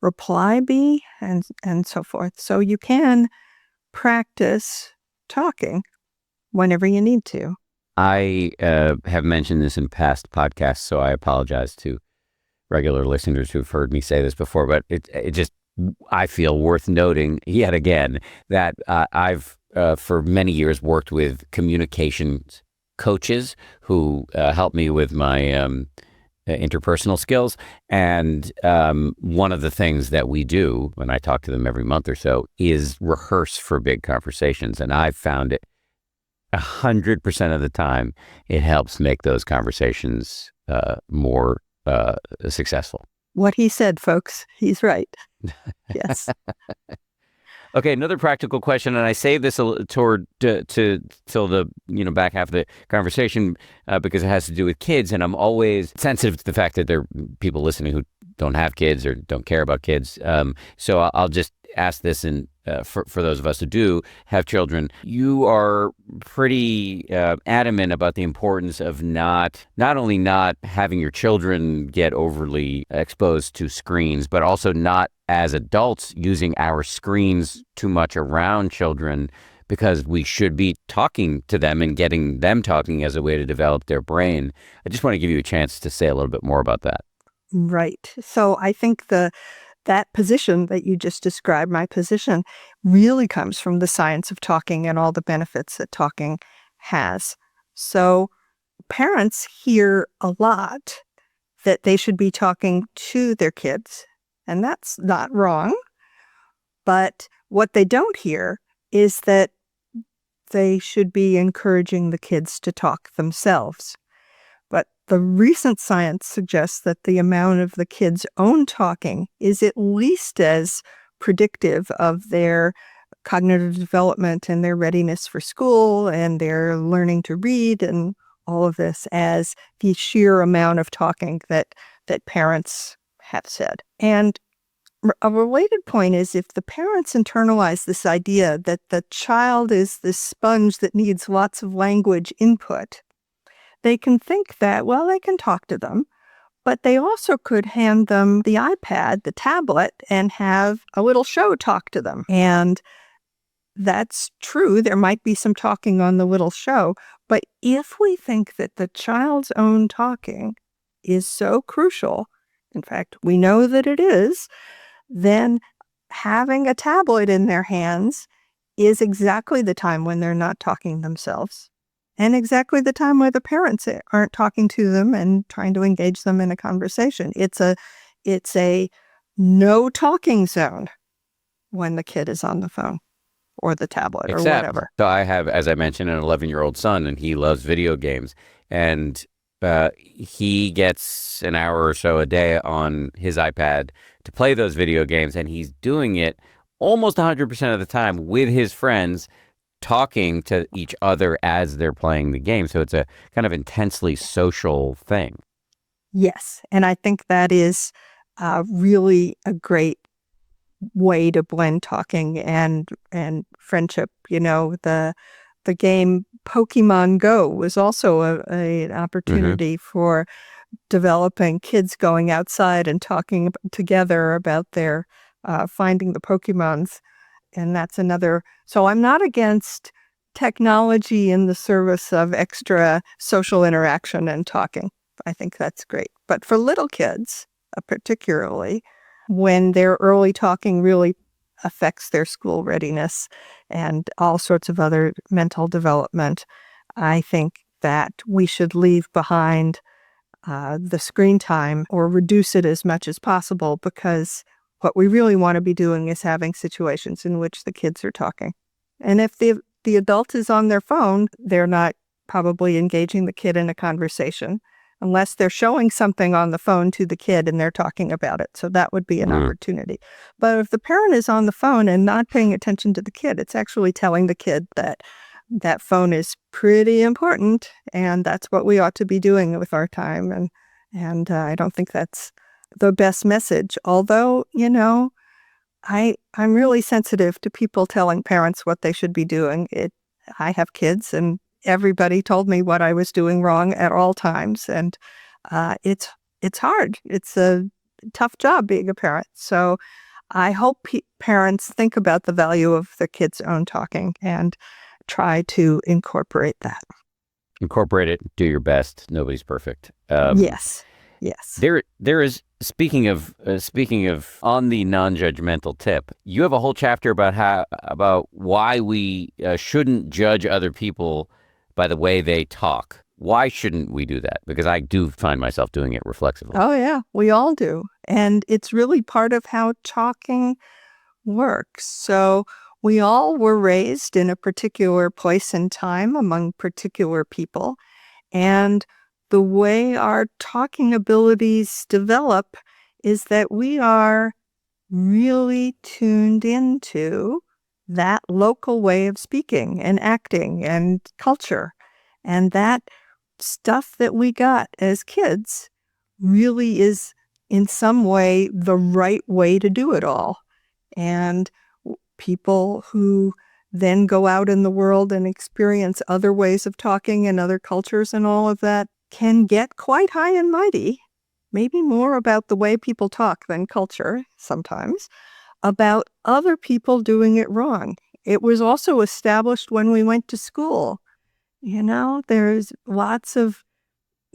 reply be, and so forth. So you can practice talking whenever you need to. I have mentioned this in past podcasts, so I apologize to regular listeners who've heard me say this before, but it just, I feel worth noting yet again that I've for many years worked with communications coaches who help me with my interpersonal skills. And one of the things that we do when I talk to them every month or so is rehearse for big conversations. And I've found it 100% of the time, it helps make those conversations more successful. What he said, folks, he's right. Yes. Okay, another practical question, and I save this toward till the back half of the conversation because it has to do with kids, and I'm always sensitive to the fact that there are people listening who don't have kids or don't care about kids. So I'll just ask this, and for those of us who do have children, you are pretty adamant about the importance of not only not having your children get overly exposed to screens, but also not as adults using our screens too much around children, because we should be talking to them and getting them talking as a way to develop their brain. I just want to give you a chance to say a little bit more about that. Right. So I think that position that you just described, my position, really comes from the science of talking and all the benefits that talking has. So parents hear a lot that they should be talking to their kids, and that's not wrong. But what they don't hear is that they should be encouraging the kids to talk themselves. But the recent science suggests that the amount of the kids' own talking is at least as predictive of their cognitive development and their readiness for school and their learning to read and all of this as the sheer amount of talking that parents have said. And a related point is, if the parents internalize this idea that the child is this sponge that needs lots of language input, they can think that, well, they can talk to them, but they also could hand them the iPad, the tablet, and have a little show talk to them. And that's true. There might be some talking on the little show. But if we think that the child's own talking is so crucial, in fact, we know that it is, then having a tablet in their hands is exactly the time when they're not talking themselves. And exactly the time where the parents aren't talking to them and trying to engage them in a conversation. It's a no talking zone when the kid is on the phone or the tablet or whatever. So I have, as I mentioned, an 11-year-old son, and he loves video games. And he gets an hour or so a day on his iPad to play those video games, and he's doing it almost 100% of the time with his friends, talking to each other as they're playing the game. So it's a kind of intensely social thing. Yes. And I think that is really a great way to blend talking and friendship. The game Pokemon Go was also an opportunity for developing kids going outside and talking together about their finding the Pokemons. And that's another. So I'm not against technology in the service of extra social interaction and talking. I think that's great. But for little kids, particularly when their early talking really affects their school readiness and all sorts of other mental development, I think that we should leave behind the screen time or reduce it as much as possible, because what we really want to be doing is having situations in which the kids are talking. And if the adult is on their phone, they're not probably engaging the kid in a conversation unless they're showing something on the phone to the kid and they're talking about it. So that would be an opportunity. But if the parent is on the phone and not paying attention to the kid, it's actually telling the kid that that phone is pretty important and that's what we ought to be doing with our time. And I don't think that's the best message. Although, I'm really sensitive to people telling parents what they should be doing. I have kids, and everybody told me what I was doing wrong at all times, and it's hard. It's a tough job being a parent. So I hope parents think about the value of their kids' own talking and try to incorporate that. Incorporate it. Do your best. Nobody's perfect. Yes. Yes. There is speaking of on the non-judgmental tip. You have a whole chapter about why we shouldn't judge other people by the way they talk. Why shouldn't we do that? Because I do find myself doing it reflexively. Oh, yeah, we all do. And it's really part of how talking works. So we all were raised in a particular place and time among particular people. And the way our talking abilities develop is that we are really tuned into that local way of speaking and acting and culture. And that stuff that we got as kids really is in some way the right way to do it all. And people who then go out in the world and experience other ways of talking and other cultures and all of that can get quite high and mighty, maybe more about the way people talk than culture sometimes, about other people doing it wrong. It was also established when we went to school. There's lots of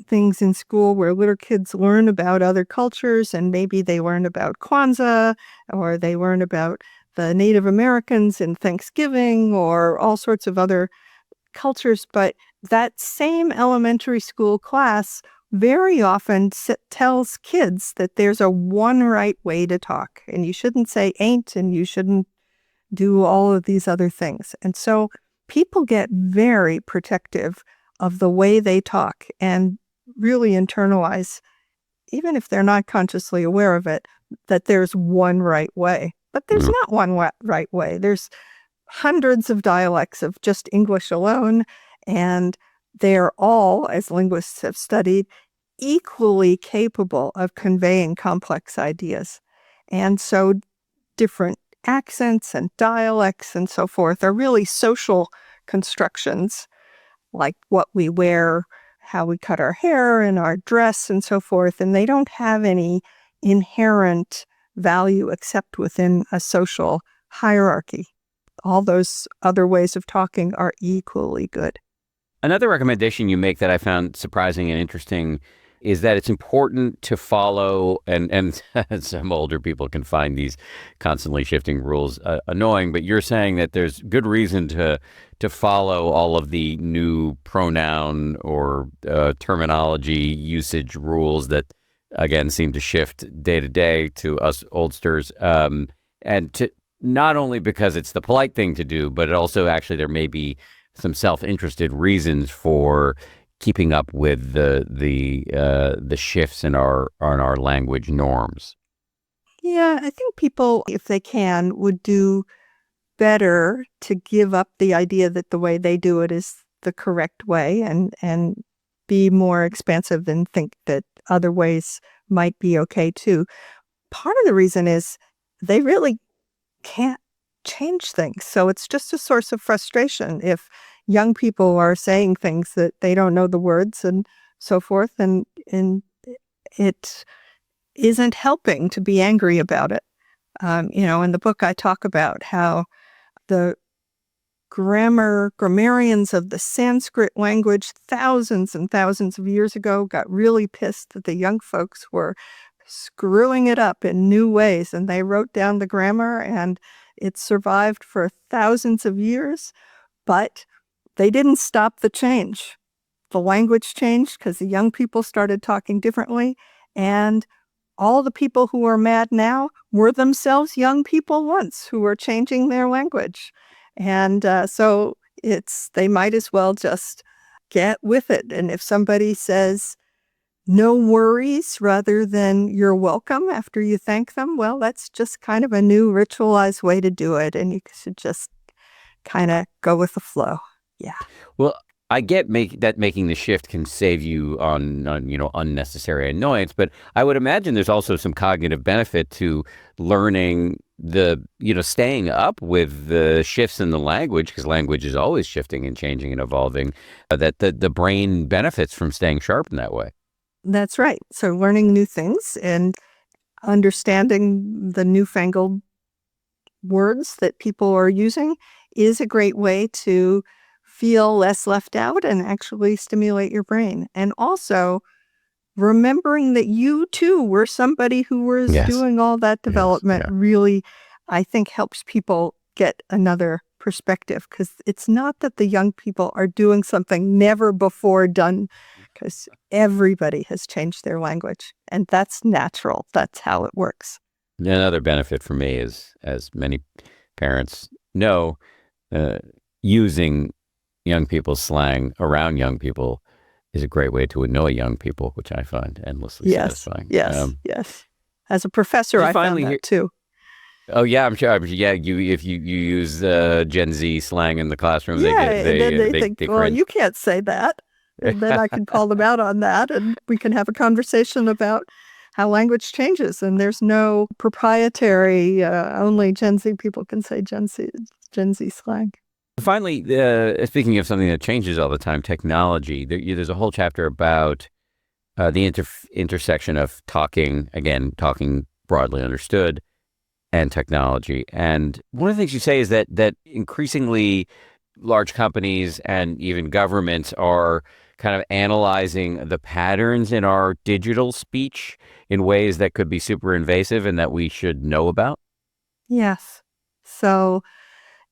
things in school where little kids learn about other cultures, and maybe they learn about Kwanzaa, or they learn about the Native Americans in Thanksgiving, or all sorts of other cultures. But that same elementary school class very often tells kids that there's a one right way to talk, and you shouldn't say ain't, and you shouldn't do all of these other things. And so people get very protective of the way they talk and really internalize, even if they're not consciously aware of it, that there's one right way. But there's not one right way. There's hundreds of dialects of just English alone, and they're all, as linguists have studied, equally capable of conveying complex ideas. And so different accents and dialects and so forth are really social constructions, like what we wear, how we cut our hair and our dress and so forth, and they don't have any inherent value except within a social hierarchy. All those other ways of talking are equally good. Another recommendation you make that I found surprising and interesting is that it's important to follow, and some older people can find these constantly shifting rules annoying, but you're saying that there's good reason to follow all of the new pronoun or terminology usage rules that, again, seem to shift day to day to us oldsters, and to not only because it's the polite thing to do, but it also actually there may be some self-interested reasons for keeping up with the shifts in our language norms. Yeah, I think people, if they can, would do better to give up the idea that the way they do it is the correct way, and be more expansive and think that other ways might be okay too. Part of the reason is they really can't change things. So it's just a source of frustration if young people are saying things that they don't know the words and so forth, and it isn't helping to be angry about it. In the book I talk about how the grammarians of the Sanskrit language thousands and thousands of years ago got really pissed that the young folks were screwing it up in new ways, and they wrote down the grammar, and it survived for thousands of years, but they didn't stop the change. The language changed because the young people started talking differently, and all the people who are mad now were themselves young people once who were changing their language. And so they might as well just get with it. And if somebody says, no worries, rather than you're welcome after you thank them, well, that's just kind of a new ritualized way to do it. And you should just kind of go with the flow. Yeah. Well, I get making the shift can save you on unnecessary annoyance, but I would imagine there's also some cognitive benefit to learning staying up with the shifts in the language, because language is always shifting and changing and evolving, that the brain benefits from staying sharp in that way. That's right. So learning new things and understanding the newfangled words that people are using is a great way to feel less left out and actually stimulate your brain. And also, remembering that you too were somebody who was Yes. doing all that development yeah. really, I think, helps people get another perspective, because it's not that the young people are doing something never before done, because everybody has changed their language, and that's natural. That's how it works. Another benefit for me is, as many parents know, using young people's slang around young people is a great way to annoy young people, which I find endlessly satisfying. Yes. As a professor, Did you I found finally that hear- too. Oh yeah, I'm sure. Yeah, if you use Gen Z slang in the classroom, Yeah, and then they think, well, cringe. you can't say that. And then I can call them out on that, and we can have a conversation about how language changes. And there's no proprietary, only Gen Z people can say Gen Z slang. Finally, speaking of something that changes all the time, technology. There's a whole chapter about the intersection of talking broadly understood, and technology. And one of the things you say is that increasingly large companies and even governments are kind of analyzing the patterns in our digital speech in ways that could be super invasive and that we should know about. Yes. So,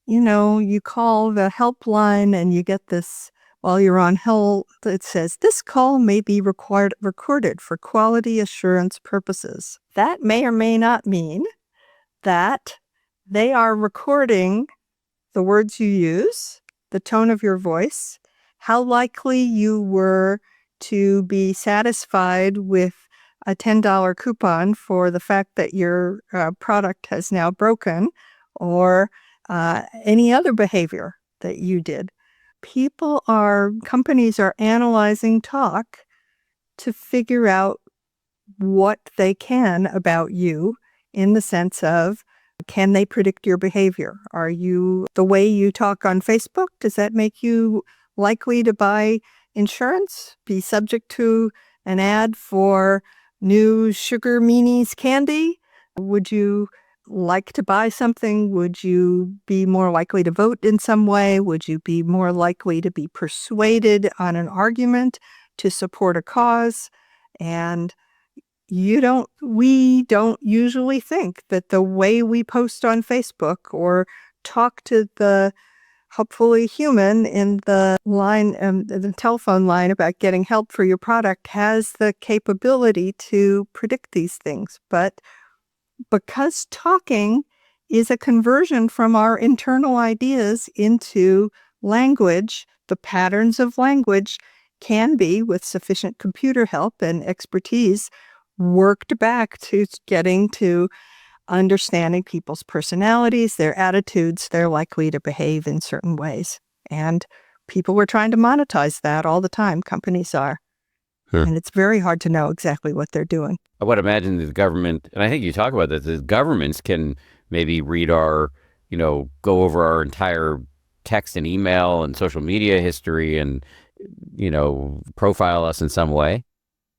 you call the helpline and you get this while you're on hold. It says, this call may be recorded for quality assurance purposes. That may or may not mean that they are recording the words you use, the tone of your voice, how likely you were to be satisfied with a $10 coupon for the fact that your product has now broken, or any other behavior that you did. Companies are analyzing talk to figure out what they can about you, in the sense of, can they predict your behavior? Are you, the way you talk on Facebook, does that make you likely to buy insurance, be subject to an ad for new Sugar Meanies candy? Would you like to buy something? Would you be more likely to vote in some way? Would you be more likely to be persuaded on an argument to support a cause? And we don't usually think that the way we post on Facebook or talk to the hopefully human in the line, the telephone line about getting help for your product, has the capability to predict these things. But because talking is a conversion from our internal ideas into language, the patterns of language can be, with sufficient computer help and expertise, worked back to getting to understanding people's personalities, their attitudes, they're likely to behave in certain ways. And people were trying to monetize that all the time. Companies are. Sure. And it's very hard to know exactly what they're doing. I would imagine the government, and I think you talk about this, the governments can maybe read our, go over our entire text and email and social media history and, profile us in some way.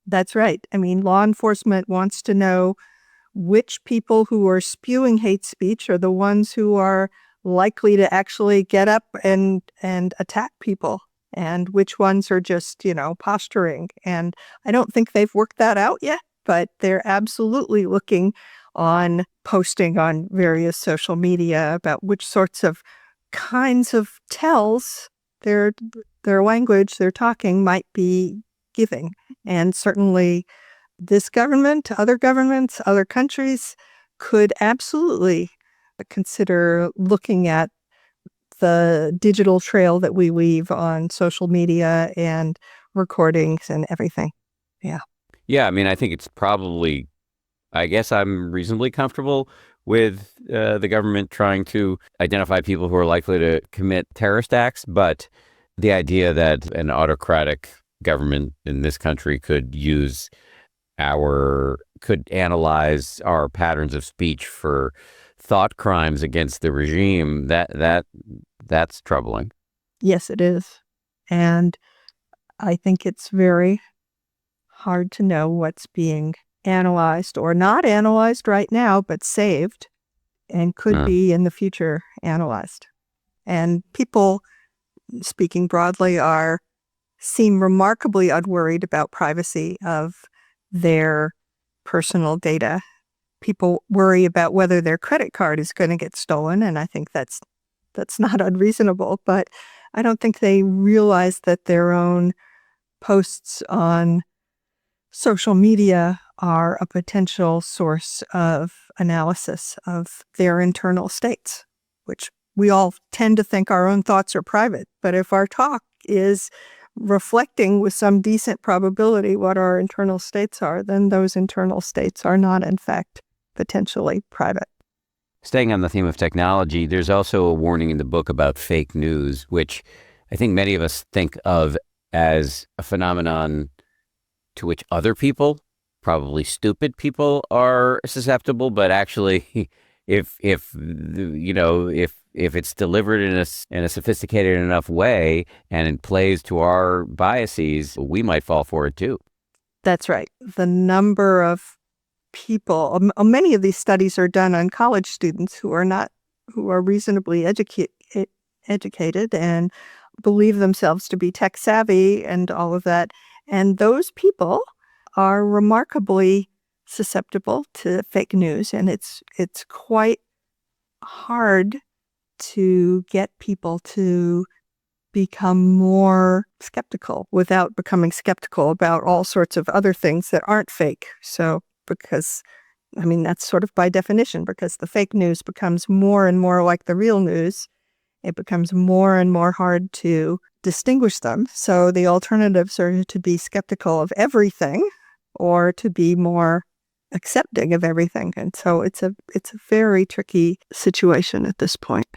That's right. I mean, law enforcement wants to know which people who are spewing hate speech are the ones who are likely to actually get up and attack people, and which ones are just, posturing. And I don't think they've worked that out yet, but they're absolutely looking on posting on various social media about which sorts of kinds of tells their language, their talking might be giving. And certainly this government, other governments, other countries could absolutely consider looking at the digital trail that we leave on social media and recordings and everything. Yeah. Yeah, I mean, I think it's probably, I guess I'm reasonably comfortable with the government trying to identify people who are likely to commit terrorist acts, but the idea that an autocratic government in this country could analyze our patterns of speech for thought crimes against the regime, that's troubling. Yes, it is. And I think it's very hard to know what's being analyzed or not analyzed right now, but saved and could be in the future analyzed. And people, speaking broadly, seem remarkably unworried about privacy of their personal data. People worry about whether their credit card is going to get stolen, and I think that's not unreasonable, but I don't think they realize that their own posts on social media are a potential source of analysis of their internal states, which we all tend to think our own thoughts are private. But if our talk is reflecting with some decent probability what our internal states are, then those internal states are not, in fact, potentially private. Staying on the theme of technology, there's also a warning in the book about fake news, which I think many of us think of as a phenomenon to which other people, probably stupid people, are susceptible. But actually, if it's delivered in a sophisticated enough way and it plays to our biases, we might fall for it too. That's right. The number of people, many of these studies are done on college students who are reasonably educated and believe themselves to be tech savvy and all of that. And those people are remarkably susceptible to fake news. And it's quite hard to get people to become more skeptical without becoming skeptical about all sorts of other things that aren't fake. So, because, that's sort of by definition, because the fake news becomes more and more like the real news, it becomes more and more hard to distinguish them. So the alternatives are to be skeptical of everything or to be more accepting of everything. And so it's a very tricky situation at this point.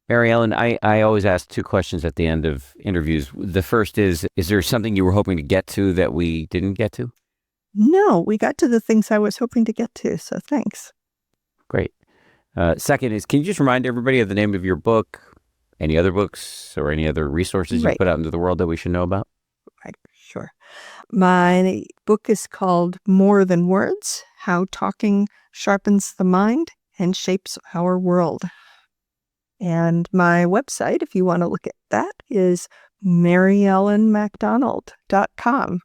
Maryellen, I always ask two questions at the end of interviews. The first is there something you were hoping to get to that we didn't get to? No, we got to the things I was hoping to get to, so thanks. Great. Second is, can you just remind everybody of the name of your book, any other books or any other resources you put out into the world that we should know about? Right, sure. My book is called More Than Words: How Talking Sharpens the Mind and Shapes Our World. And my website, if you want to look at that, is MaryllenMacDonald.com.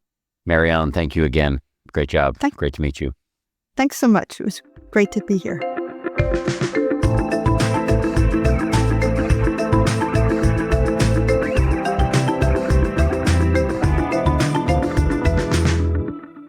Maryellen, thank you again. Great job. Great to meet you. Thanks so much. It was great to be here.